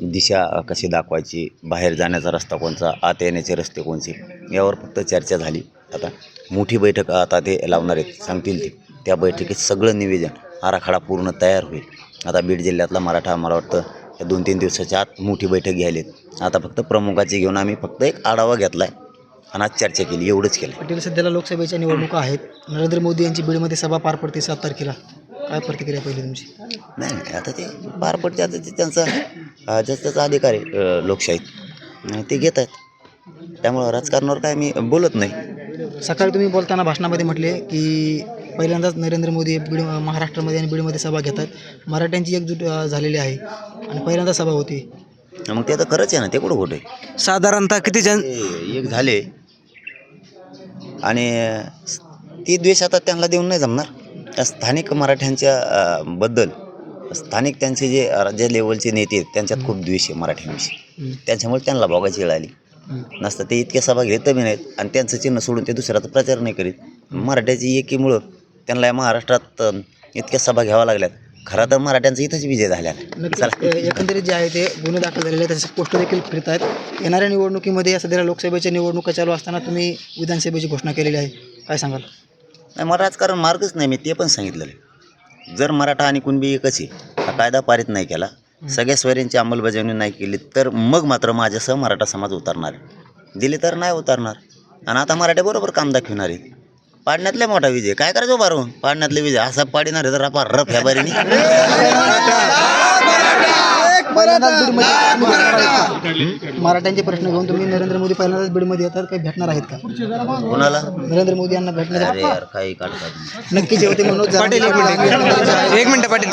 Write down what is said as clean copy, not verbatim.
दिशा कशी दाखवायची, बाहेर जाण्याचा रस्ता कोणचा, आत येण्याचे रस्ते कोणते, यावर फक्त चर्चा झाली. आता मोठी बैठक आता ते लावणार आहेत, सांगतील ते. त्या बैठकीत सगळं निवेदन आराखडा पूर्ण तयार होईल. आता बीड जिल्ह्यातला मराठा मला वाटतं या 2-3 दिवसाच्या आत मोठी बैठक घ्यायली. आता फक्त प्रमुखाची घेऊन आम्ही फक्त एक आढावा घेतला आहे आणि आज चर्चा केली, एवढंच केलं. पाटील, सध्याला लोकसभेच्या निवडणुका आहेत. नरेंद्र मोदी यांची बीडमध्ये सभा पार पडते 7 तारखेला. काय प्रतिक्रिया पहिली तुमची? नाही आता ते पार पडते, आता ते त्यांचा ज्याचा अधिकार आहे लोकशाहीत, आणि ते घेत आहेत. त्यामुळं राजकारणावर काय मी बोलत नाही. सकाळी तुम्ही बोलताना भाषणामध्ये म्हटले की पहिल्यांदाच नरेंद्र मोदी बीड महाराष्ट्रामध्ये आणि बीडमध्ये सभा घेत आहेत. मराठ्यांची एकजूट झालेली आहे आणि पहिल्यांदा सभा होती. मग ते आता खरंच आहे ना, ते कुठं खोटं आहे. साधारणतः किती जण एक झाले आणि ती द्वेष आता त्यांना देऊन नाही जमणार. त्या स्थानिक मराठ्यांच्या बद्दल स्थानिक त्यांचे जे राज्य लेवलचे नेते आहेत त्यांच्यात खूप द्वेष आहे मराठ्यांविषयी. त्याच्यामुळे त्यांना बघायची वेळ आली. नसतं ते इतक्या सभा घेत बी नाहीत आणि त्यांचं चिन्ह सोडून ते दुसऱ्याचा प्रचार नाही करीत. मराठ्याची एकीमुळं त्यांना या महाराष्ट्रात इतक्या सभा घ्याव्या लागल्यात. खरं तर मराठ्यांचा इथंच विजय झाला. एकंदरीत जे आहे ते गुन्हे दाखल झालेले आहेत, त्याचे पोस्ट देखील फिरत आहेत. येणाऱ्या निवडणुकीमध्ये सध्याला लोकसभेच्या निवडणुका चालू असताना तुम्ही विधानसभेची घोषणा केलेली आहे, काय सांगाल? नाही, मला राजकारण मार्गच नाही. मी ते पण सांगितलेलं आहे. जर मराठा आणि कुणबी एकच आहे, हा कायदा पारित नाही केला, सगळ्या स्वैर्यांची अंमलबजावणी नाही केली, तर मग मात्र माझ्यासह मराठा समाज उतरणार आहे. दिली तर नाही उतरणार. आणि आता मराठ्याबरोबर काम दाखवणार आहे. पाडण्यातले मोठा विजय काय करायचं उभा राहून? पाडण्यातले विजय असा पाडणार आहे तर रफा रफ ह्या बारीने. मराठ्यांचे प्रश्न घेऊन तुम्ही नरेंद्र मोदी पहिल्यांदाच बीडमध्ये येतात, काही भेटणार आहेत का? कोणाला? नरेंद्र मोदी यांना भेटणार? अरे यार काही काढतात. नक्कीच होते मनोज. एक मिनिट पाटील.